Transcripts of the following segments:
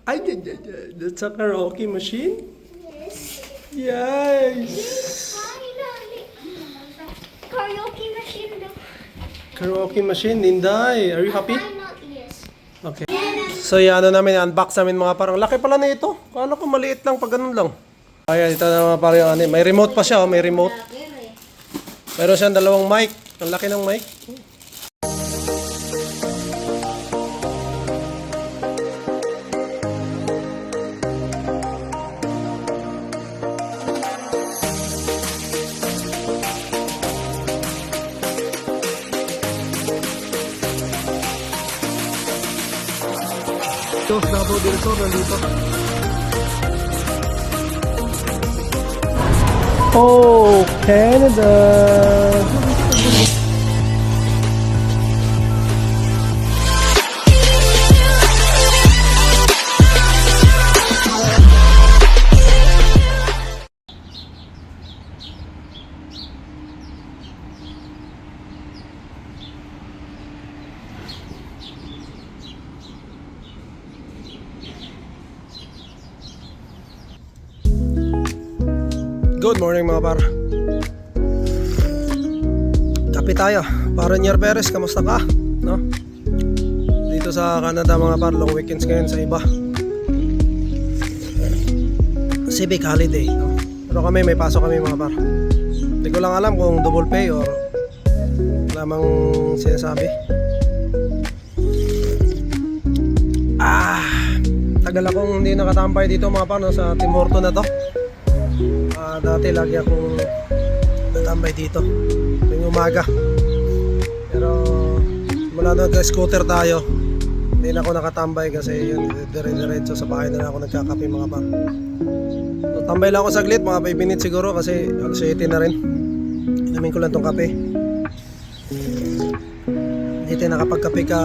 Ay, that's a karaoke machine? Yes. Yes! Finally. Karaoke machine daw. Karaoke machine, Inday. Are you happy? I'm not, yes. Okay. So, yan ano namin, unbox namin mga parang laki pala na ito. Kala ko maliit lang pag ganun lang. Ayan, ito na mga parang ano, may remote pa siya, may remote. Meron siyang dalawang mic. Ang laki ng mic. Dos Davao del Sur nandito. Oh, Canada! Good morning mga par. Kape tayo. Paranier Perez, kamusta ka? No? Dito sa Canada mga par, long weekends ngayon sa iba. Civic holiday, no? Pero kami may pasok kami mga par. Hindi ko lang alam kung double pay or lamang sinasabi. Tagal akong hindi nakatambay dito mga par, no, sa Tim Hortons na to. Dati lagi akong natambay dito tuwing umaga, pero mula na nag-scooter tayo hindi na ako nakatambay kasi yun, dire-diretso sa bahay na lang ako nagkakape mga pa. So, tambay lang ako saglit, mga 5 minutes siguro kasi alas 7 na rin. Inumin ko lang tong kape. Dito nakapagkape ka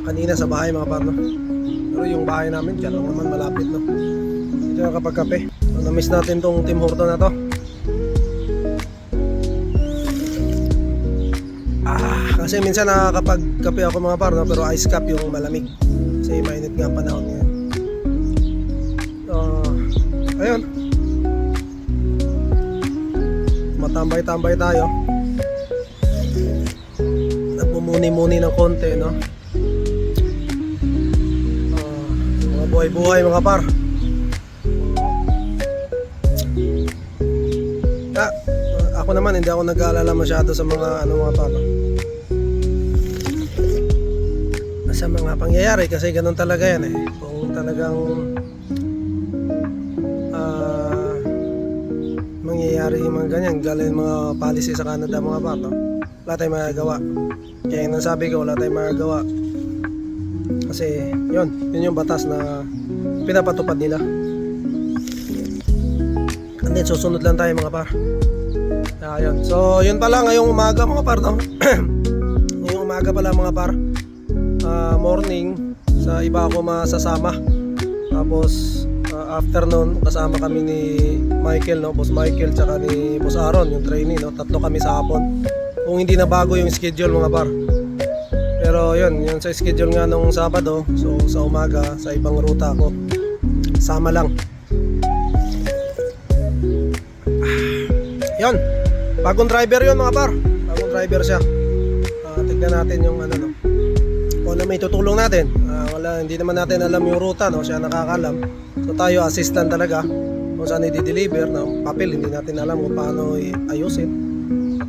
kanina sa bahay mga pa, no? Pero yung bahay namin dyan lang naman malapit, no? Dito nakapagkape. Na-miss natin tong Tim Hortons na to. Kasi minsan nakakapagkape ako mga par, no? Pero ice cup yung malamig kasi mainit nga ang panahon ngayon. Ayun, matambay-tambay tayo, nagmumuni-muni ng konti, no? Mga buhay-buhay mga par. Ako naman hindi ako nag-aalala masyado sa mga mga papa, sa mga pangyayari kasi ganun talaga yan eh. Kung talagang mangyayari yung mga ganyan, galing mga policy sa Canada mga papa, wala tayong magagawa. Kaya yung nasabi ko, wala tayong magagawa kasi yun yung batas na pinapatupad nila. And then susunod lang tayo mga par. Ayun. So yun pala ngayong umaga mga par, no? Ngayong umaga pala mga par, morning sa iba ako masasama. Tapos afternoon kasama kami ni Michael, no? Boss Michael tsaka ni Boss Aaron, yung trainee, no? Tatlo kami sa hapon. Kung hindi na bago yung schedule mga par. Pero yun sa schedule nga nung Sabado. So sa umaga sa ibang ruta ako, sama lang. Yun, bagong driver yun mga par. Bagong driver siya. Tignan natin yung ano, no? Kung ano may tutulong natin. Hindi naman natin alam yung ruta, no? Siya nakakalam. So tayo assistant talaga kung saan i-deliver ng papel. Hindi natin alam kung paano ayusin.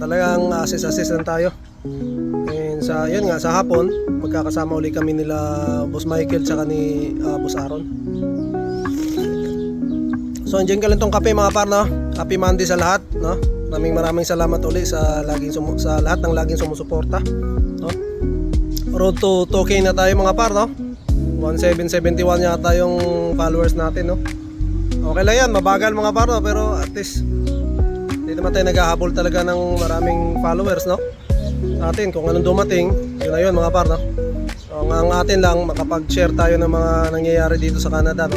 Talagang assistant tayo. And yun nga, sa hapon magkakasama ulit kami nila Boss Michael tsaka ni Boss Aaron. So enjoy ka lang tong kape mga par, no? Happy Monday sa lahat, no? Maraming salamat ulit sa lahat ng laging sumusuporta, no? Road to 2K na tayo mga par, no? 1771 yata yung followers natin, no? Okay lang yan, mabagal mga par, no? Pero at least hindi naman tayo naghahabol talaga ng maraming followers, no? Sa atin kung anong dumating, yun na yun mga par, no? So ang atin lang makapag-share tayo ng mga nangyayari dito sa Canada, no?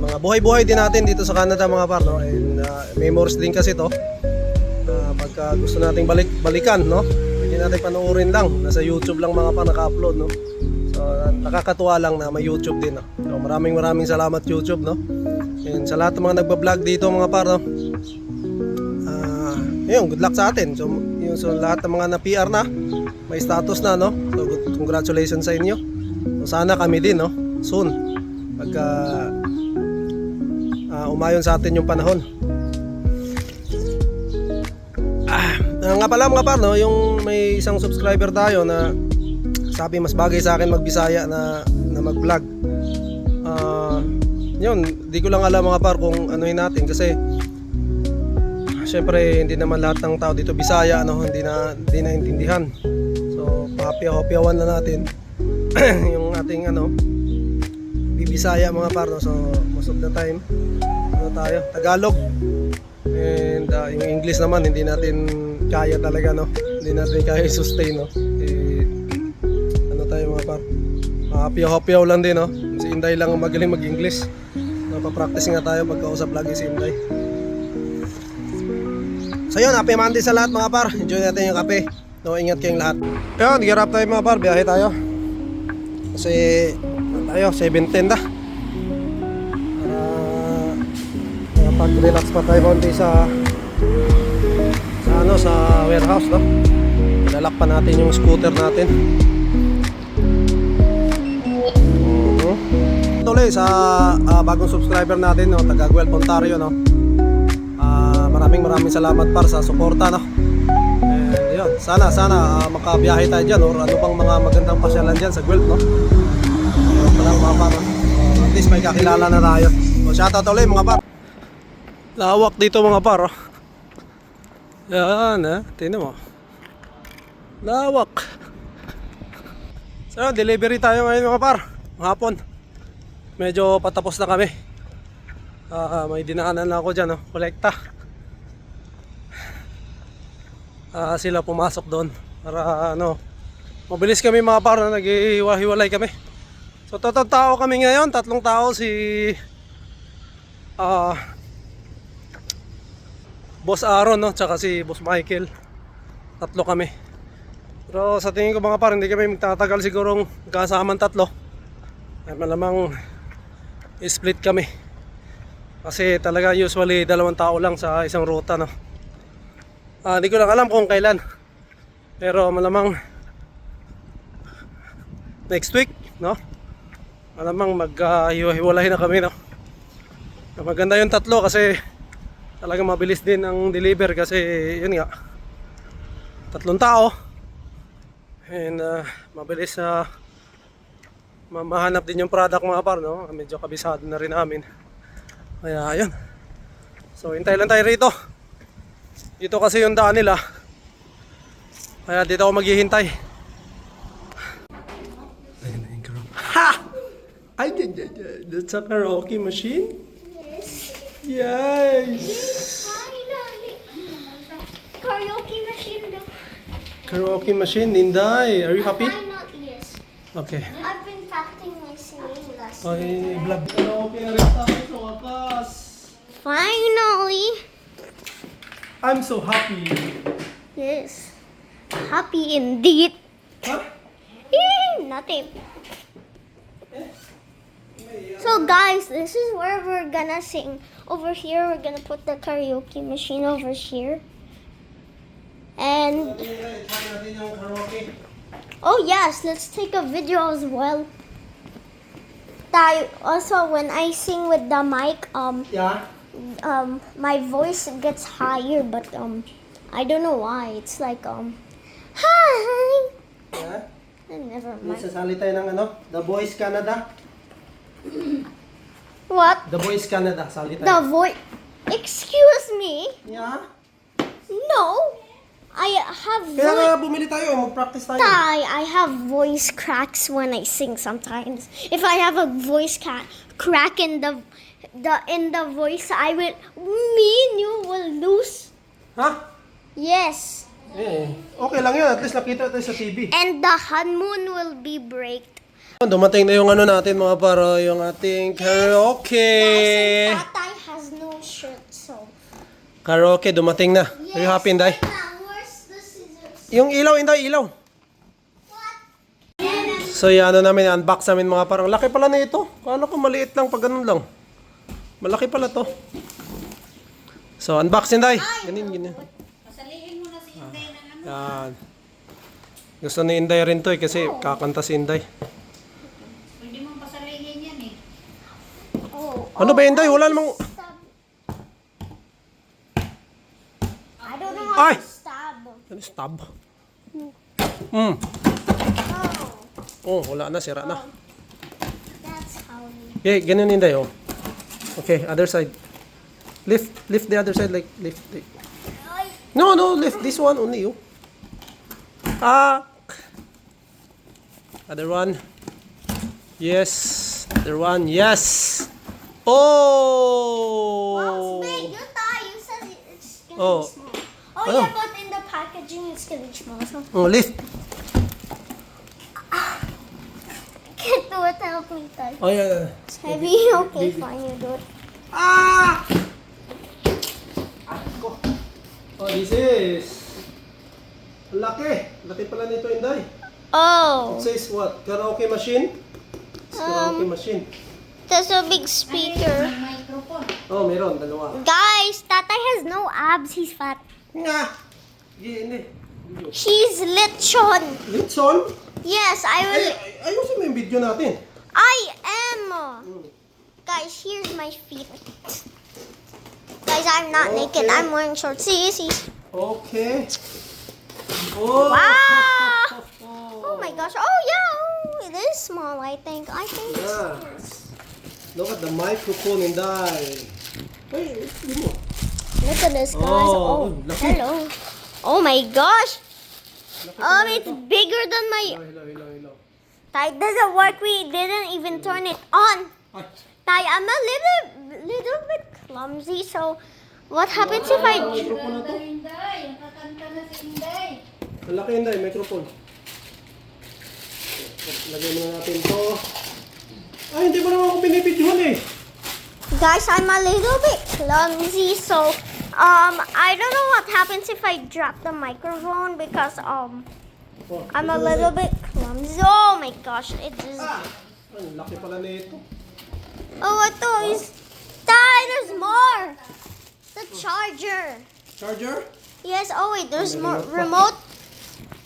Mga buhay-buhay din natin dito sa Canada mga par, no? And memories din kasi to. Pagka gusto nating balikan, no? Hindi natin panoorin lang. Nasa YouTube lang mga par naka-upload, no? So nakakatuwa lang na may YouTube din, no? So maraming salamat YouTube, no? And sa lahat ng mga nagba-vlog dito mga par, no? Yun, good luck sa atin. So, yun, so lahat ng mga na-PR na, may status na, no? So congratulations sa inyo. So sana kami din, no? Soon. Pagka umayon sa atin yung panahon. Nga pala mga par, no? Yung may isang subscriber tayo na sabi mas bagay sa akin magbisaya na mag-vlog. Yun, di ko lang alam mga par kung anuhin natin kasi syempre hindi naman lahat ng tao dito Bisaya, no? Hindi naintindihan. So pahapyaw-hapyawan na natin yung ating Bibisaya mga par, no? So most of the time tayo Tagalog. And yung English naman hindi natin kaya talaga, no? Hindi natin kaya i-sustain, no? Tayo mga par, hapyaw-hapyaw lang din, no? Si Inday lang ang magaling mag-English. Napapractice nga tayo pagkausap lagi si Inday. So yun, happy Monday sa lahat mga par. Enjoy natin yung kape, no? Ingat kayong lahat. Yun, gear up tayo mga par, biyahe tayo. Kasi tayo 7:10 na. Pag-relax pa tayo konti sa warehouse, no? Lalak pa natin yung scooter natin. Tuloy sa bagong subscriber natin, no, taga Guelph, Ontario, no. Maraming salamat par sa suporta, no. And yun, sana makabiyahe tayo dyan or ano pang mga magandang pasyalan dyan sa Guelph, no. Palang mga par, no? At least may kakilala na tayo. So shoutout ulit mga par. Lawak dito mga par, oh. Yan, tingnan mo. Lawak. So delivery tayo ngayon mga par, hapon. Medyo patapos na kami. May dinaanan lang ako dyan, no? Kolekta. Sila pumasok doon para mabilis kami mga par, na nag-ihiwa-hiwalay kami. So tatlong tao kami ngayon. 3 tao, si Boss Aaron, no? Tsaka si Boss Michael. 3 kami. Pero sa tingin ko mga par, hindi kami magtatagal sigurong kasaman 3. Ay malamang split kami. Kasi talaga usually 2 tao lang sa isang ruta, no. Hindi ko lang alam kung kailan. Pero malamang next week, no. Malamang maghiwa-hiwalay na kami, no. Maganda yung 3 kasi talaga mabilis din ang deliver kasi yun nga 3 tao. And mabilis mahanap din yung product mga par, no? Medyo kabisado na rin namin. Kaya ayun. So hintay lang tayo rito. Dito kasi yung daan nila. Kaya dito ako maghihintay. Ayun na yung karaoke. Ha! Ay, that's a karaoke machine? Yes. Yes! Finally. Karaoke machine daw. Karaoke machine, Inday. Are you happy? Finally, yes. Okay. I've been practicing my singing last Ay, vlog. Karaoke na rin tayo sa wakas. Finally. I'm so happy. Yes. Happy indeed. Huh? Nothing. So guys, this is where we're gonna sing. Over here, we're gonna put the karaoke machine over here. And oh yes, let's take a video as well. Also, when I sing with the mic, Yeah? my voice gets higher, but I don't know why. It's like hi. Yeah? Never mind. Sasali tayo ng The Voice Canada. What? The Voice Canada, sali The tayo. voice? Excuse me? Yeah? No. I have Kaya nga bumili tayo, mag-practice tayo. I have voice cracks when I sing sometimes. If I have a voice crack in the voice, me and you will lose. Ha? Yes. Okay lang yun, at least nakita tayo sa TV. And the honeymoon will be breaked. Dumating na yung natin mga paro, yung ating karaoke. Tatay has no shirt, so. Karaoke, dumating na. Are you happy, Inday? Where's the scissors? Yung ilaw, Inday, ilaw. What? So, yan, ano namin, unbox namin mga parang laki pala na ito. Kala ko maliit lang pag ganun lang. Malaki pala to. So, unboxing tayo. Ganyan. Pasalihin mo na si Inday ng ano. Yan. Gusto ni Inday rin to kasi kakanta si Inday. Pwede mong pasalihin yan eh. Oh, Ano ba Inday? Wala namang... stab. I don't know how Ay! to stab. Ano, stab? Oh, Oh, wala na. Sira na. that's how you. Okay, ganyan Inday, oh. Okay, other side. Lift the other side, like, lift. No, lift this one only, oh. Other one. Yes. Other one. Yes. Oh. Wow, it's big. You thought you said it's gonna Oh. be small. Oh, Ano? yeah, but in the packaging it's gonna be small. So Oh, lift. can't do it. Help me, Ty. Oh, yeah. It's heavy. Okay, fine, you do it. Ah! Oh, this is... Ang laki. Laki pala nito, Inday. Oh, It says what? Karaoke machine? It's karaoke machine. there's a big speaker. May microphone. Oh, meron. Dalawa. Guys, Tata has no abs. He's fat. Nga! Sige, hindi. He's lechon. Litson? Yes, I will. Ayusin mo yung video natin. I am. Guys, here's my feet. Guys, I'm not naked. Okay. I'm wearing shorts. See. Okay. Oh! Wow! Oh my gosh. Oh yeah. Oh, it is small. I think. Yes. Look at the microphone and die. Hey, hindi mo. Look at this, guys. Oh, Oh, laki. hello. Oh my gosh. It's bigger than my. Hello. It doesn't work. We didn't even turn it on. Ay, Tay, I'm a little bit clumsy. So, what happens if I? microphone na to. Inday, ang kakanta na si Inday. Ang laki Inday, microphone. Lagay mo natin to. Ay, hindi mo naman ako binibidyohan eh. Guys, I'm a little bit clumsy. So, I don't know what happens if I drop the microphone because Oh, I'm a little bit clumsy. Oh my gosh, it just. Ang laki pala nito. Oh, ito is. Tay, there's more. The charger. Charger? Yes. Oh wait, there's more remote.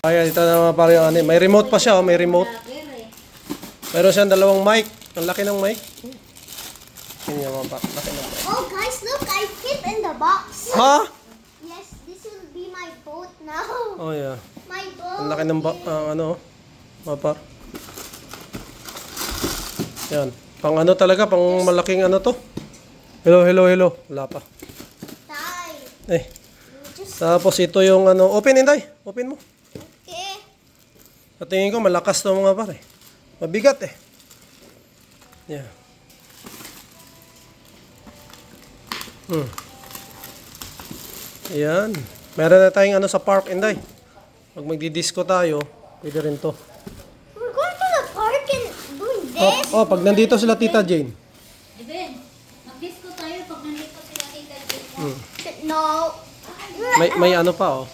Ayan, ito na mga pare. May remote pa siya, oh. May remote. Meron siyang dalawang mic. Ang laki ng mic. Yan yung mga laki ng mic. Oh guys, look, I fit in the box. Ha? Yes, this will be my boat now. Oh, yeah. My boat. Ang laki ng ano, mapa. Yan. Pang ano talaga, pang malaking ano to. Hello. Wala pa. Tay, Eh. you just Tapos ito yung ano, open Inday. Open mo. okay. Sa tingin ko malakas to mga pare. Mabigat eh. Yeah. Ayan. Meron na tayong ano sa park, Inday. Pag magdi-disco tayo, pwede rin to. We're going to the park and doing this. Oh, pag nandito sila Tita Jane. Eben, mag-disco tayo pag nandito sila Tita Jane. No. May ano pa oh.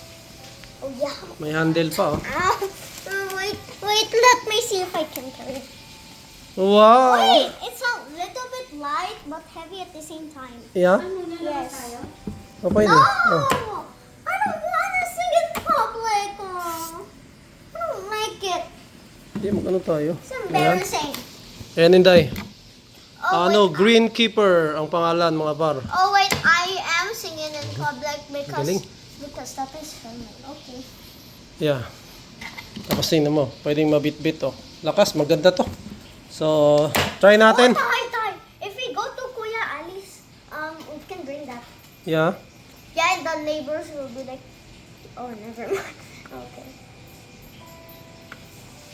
Oh yeah. May handle pa oh. Wait, let me see if I can carry it. Wow! Wait, it's a little bit light but heavy at the same time. Yeah? Ano na lang Yes. tayo? Oh, pwede. No! Oh. I don't want to sing in public. I don't like it. Hindi, mag-ano tayo. It's embarrassing. Ayan, Inday. Oh, Ano, wait, Greenkeeper ang pangalan, mga par. oh wait, I am singing in public Galing. because that is filming. Okay. Yeah. Tapos tingnan mo, pwedeng mabit-bit oh. Lakas, maganda to. So, try natin. Oh, Tay. If we go to Kuya Ali's, we can bring that. Yeah. Yeah, and the neighbors will be like, oh, never mind. Okay.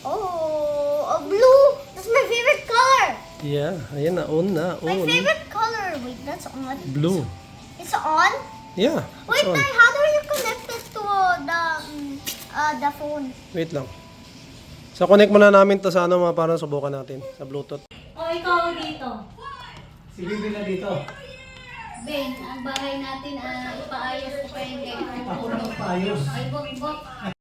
Oh, a blue. That's my favorite color. Yeah, ayan na, on na, My on. favorite color. Wait, that's on. Blue. It's on. Yeah, Wait, it's on. Tay, how do you connect it to the phone? Wait lang. So, connect muna namin to sa ano, mga parang subukan natin sa Bluetooth. O, ikaw dito. Si Bibi na dito. Ben, ang bahay natin, ipaayos ko pa hindi. Ako na paayos. Ay, bok.